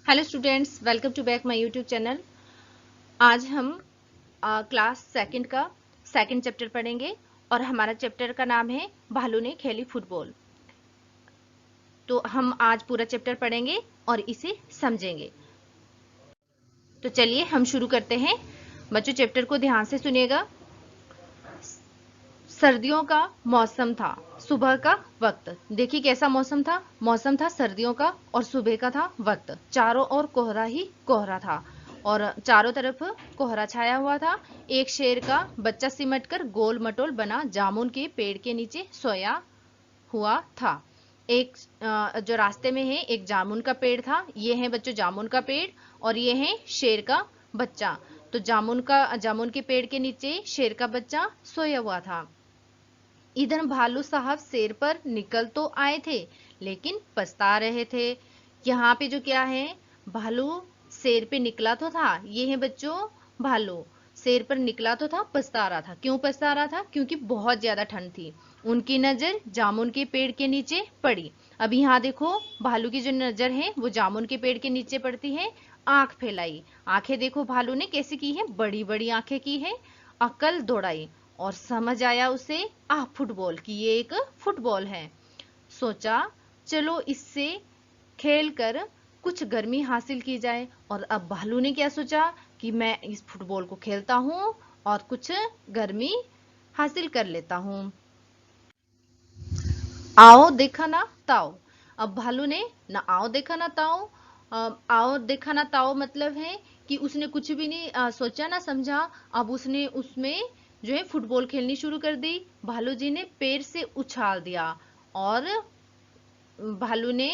Hello students, welcome to back my YouTube channel. आज हम class second का second chapter पढ़ेंगे और हमारा चैप्टर का नाम है भालू ने खेली फुटबॉल। तो हम आज पूरा चैप्टर पढ़ेंगे और इसे समझेंगे। तो चलिए हम शुरू करते हैं। बच्चों, चैप्टर को ध्यान से सुनिएगा। सर्दियों का मौसम था, सुबह का वक्त। देखिए कैसा मौसम था। मौसम था सर्दियों का और सुबह का था वक्त। चारों ओर कोहरा ही कोहरा था और चारों तरफ कोहरा छाया हुआ था। एक शेर का बच्चा सिमटकर गोल मटोल बना जामुन के पेड़ के नीचे सोया हुआ था। एक जो रास्ते में है एक जामुन का पेड़ था। ये है बच्चों जामुन का पेड़ और ये है शेर का बच्चा। तो जामुन के पेड़ के नीचे शेर का बच्चा सोया हुआ था। इधर भालू साहब शेर पर निकल तो आए थे लेकिन पछता रहे थे। यहाँ पे जो क्या है, भालू शेर पे निकला तो था। ये है बच्चों भालू शेर पर निकला तो था, पछता रहा था। क्यों पछता रहा था? क्योंकि बहुत ज्यादा ठंड थी। उनकी नजर जामुन के पेड़ के नीचे पड़ी। अब यहाँ देखो, भालू की जो नजर है वो जामुन के पेड़ के नीचे पड़ती है। आंख फैलाई, आंखें देखो भालू ने कैसी की है, बड़ी बड़ी आंखें की है। अकल दौड़ाई और समझ आया उसे फुटबॉल की ये एक फुटबॉल है। सोचा चलो इससे खेल कर कुछ गर्मी हासिल की जाए। और अब भालू ने क्या सोचा कि मैं इस फुटबॉल को खेलता हूँ और कुछ गर्मी हासिल कर लेता हूँ। आओ देखा ना ताओ। अब भालू ने ना आओ देखा ना ताओ, आओ देखा ना ताओ मतलब है कि उसने कुछ भी नहीं सोचा ना समझा। अब उसने उसमें जो है फुटबॉल खेलनी शुरू कर दी। भालू जी ने पैर से उछाल दिया और भालू ने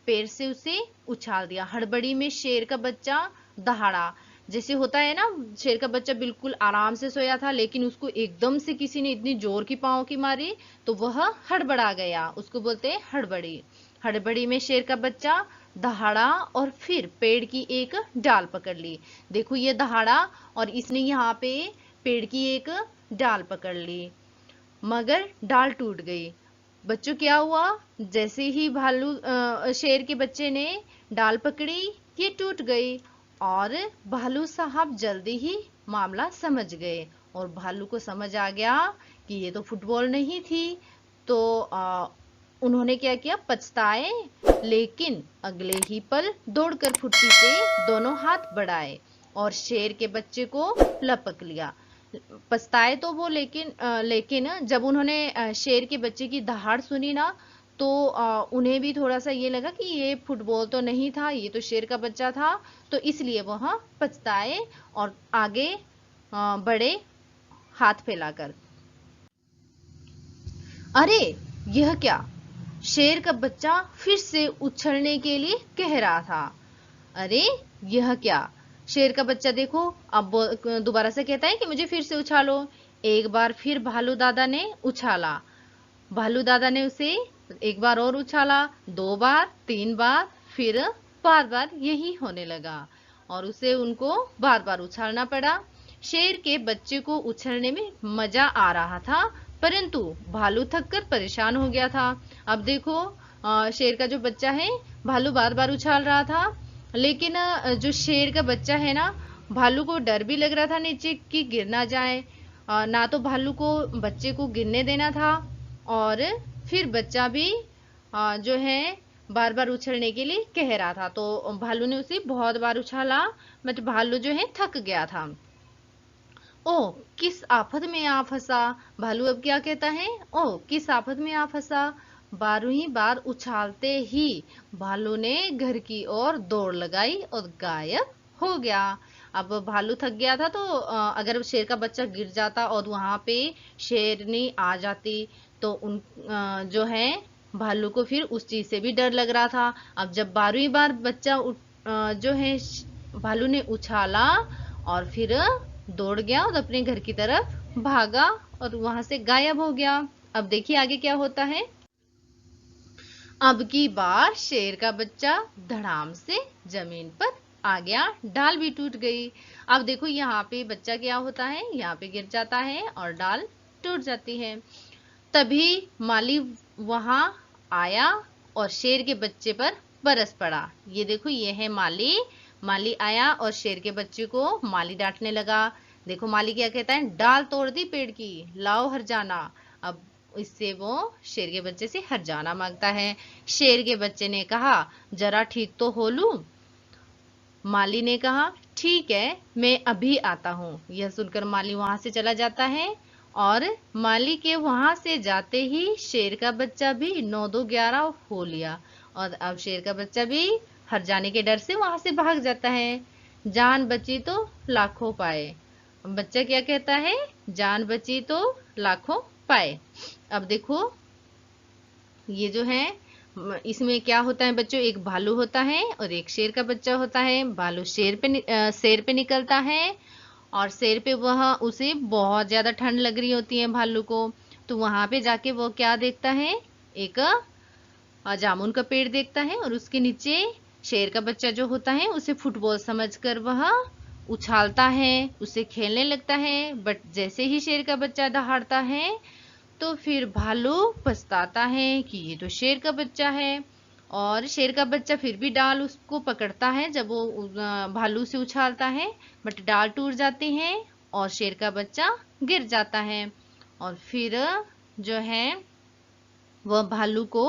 पैर से उसे उछाल दिया। हड़बड़ी में शेर का बच्चा दहाड़ा। जैसे होता है ना, शेर का बच्चा बिल्कुल आराम से सोया था लेकिन उसको एकदम से किसी ने इतनी जोर की पांव की मारी तो वह हड़बड़ा गया। उसको बोलते हैं हड़बड़ी। हड़बड़ी में शेर का बच्चा दहाड़ा और फिर पेड़ की एक डाल पकड़ ली। देखो ये दहाड़ा और इसने यहाँ पे पेड़ की एक डाल पकड़ ली, मगर डाल टूट गई। बच्चों क्या हुआ, जैसे ही शेर के बच्चे ने डाल पकड़ी ये टूट गई और भालू साहब जल्दी ही मामला समझ गए। और भालू को समझ आ गया कि ये तो फुटबॉल नहीं थी। तो उन्होंने क्या किया, पछताए लेकिन अगले ही पल दौड़कर फुर्ती से दोनों हाथ बढ़ाए और शेर के बच्चे को लपक लिया। पछताए तो वो, लेकिन जब उन्होंने शेर के बच्चे की दहाड़ सुनी ना तो उन्हें भी थोड़ा सा ये लगा कि ये फुटबॉल तो नहीं था, ये तो शेर का बच्चा था। तो इसलिए वह पछताए और आगे बढ़े हाथ फैलाकर। अरे यह क्या, शेर का बच्चा फिर से उछलने के लिए कह रहा था। अरे यह क्या, शेर का बच्चा देखो अब दोबारा से कहता है कि मुझे फिर से उछालो। एक बार फिर भालू दादा ने उछाला। भालू दादा ने उसे एक बार और उछाला, 2 बार, 3 बार, फिर बार बार यही होने लगा और उसे उनको बार बार उछालना पड़ा। शेर के बच्चे को उछलने में मजा आ रहा था परंतु भालू थक कर परेशान हो गया था। अब देखो शेर का जो बच्चा है, भालू बार बार उछाल रहा था लेकिन जो शेर का बच्चा है ना, भालू को डर भी लग रहा था नीचे कि गिर ना जाए। ना तो भालू को बच्चे को गिरने देना था और फिर बच्चा भी जो है बार बार उछलने के लिए कह रहा था। तो भालू ने उसे बहुत बार उछाला बट भालू जो है थक गया था। ओ किस आफत में आ फंसा, भालू अब क्या कहता है, ओ किस आफत में आ फंसा। 12वीं बार उछालते ही भालू ने घर की ओर दौड़ लगाई और गायब हो गया। अब भालू थक गया था तो अगर शेर का बच्चा गिर जाता और वहां पे शेरनी आ जाती तो जो है भालू को फिर उस चीज से भी डर लग रहा था। अब जब 12वीं बार जो है भालू ने उछाला और फिर दौड़ गया और अपने घर की तरफ भागा और वहां से गायब हो गया। अब देखिए आगे क्या होता है। अब की बार शेर का बच्चा धड़ाम से जमीन पर आ गया, डाल भी टूट गई। अब देखो यहाँ पे बच्चा क्या होता है, यहाँ पे गिर जाता है और डाल टूट जाती है। तभी माली वहां आया और शेर के बच्चे पर बरस पड़ा। ये देखो, ये है माली। माली आया और शेर के बच्चे को माली डांटने लगा। देखो माली क्या कहता है, डाल तोड़ दी पेड़ की, लाओ हरजाना। अब इससे वो शेर के बच्चे से हरजाना मांगता है। शेर के बच्चे ने कहा, जरा ठीक तो हो लूं। माली ने कहा, ठीक है, मैं अभी आता हूँ। यह सुनकर माली वहां से चला जाता है। और माली के वहां से जाते ही शेर का बच्चा भी 9-2-11 हो लिया। और अब शेर का बच्चा भी हर जाने के डर से वहां से भाग जाता है। जान बची तो लाखों पाए। बच्चा क्या कहता है, जान बची तो लाखों पाए। अब देखो, ये जो है इसमें क्या होता है बच्चों, एक भालू होता है और एक शेर का बच्चा होता है। भालू शेर पे निकलता है और शेर पे वह उसे बहुत ज्यादा ठंड लग रही होती है भालू को। तो वहां पे जाके वो क्या देखता है, एक जामुन का पेड़ देखता है और उसके नीचे शेर का बच्चा जो होता है उसे फुटबॉल समझकर वह उछालता है, उसे खेलने लगता है। बट जैसे ही शेर का बच्चा दहाड़ता है तो फिर भालू पछताता है कि ये तो शेर का बच्चा है। और शेर का बच्चा फिर भी डाल उसको पकड़ता है जब वो भालू से उछालता है, बट डाल टूट जाती है और शेर का बच्चा गिर जाता है। और फिर जो है वह भालू को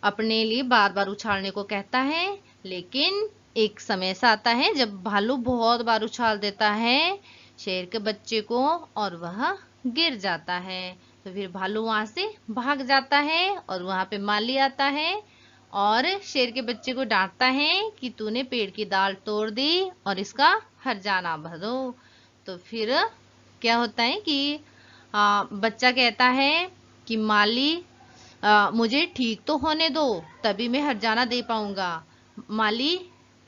अपने लिए बार बार उछालने को कहता है। लेकिन एक समय ऐसा आता है जब भालू बहुत बार उछाल देता है शेर के बच्चे को और वह गिर जाता है। तो फिर भालू वहां से भाग जाता है और वहां पे माली आता है और शेर के बच्चे को डांटता है कि तूने पेड़ की डाल तोड़ दी और इसका हर्जाना भरो। तो फिर क्या होता है कि बच्चा कहता है कि माली, मुझे ठीक तो होने दो, तभी मैं हर्जाना दे पाऊंगा। माली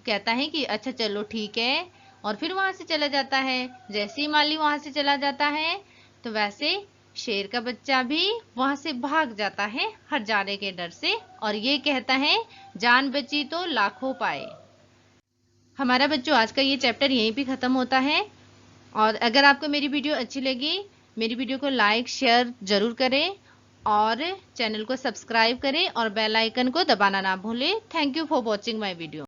कहता है कि अच्छा चलो ठीक है, और फिर वहां से चला जाता है। जैसे ही माली वहां से चला जाता है तो वैसे शेर का बच्चा भी वहां से भाग जाता है हर जाने के डर से, और ये कहता है जान बची तो लाखों पाए। हमारा बच्चों आज का ये चैप्टर यहीं पे खत्म होता है। और अगर आपको मेरी वीडियो अच्छी लगी, मेरी वीडियो को लाइक शेयर जरूर करें और चैनल को सब्सक्राइब करें और बेल आइकन को दबाना ना भूलें। Thank you for watching my video.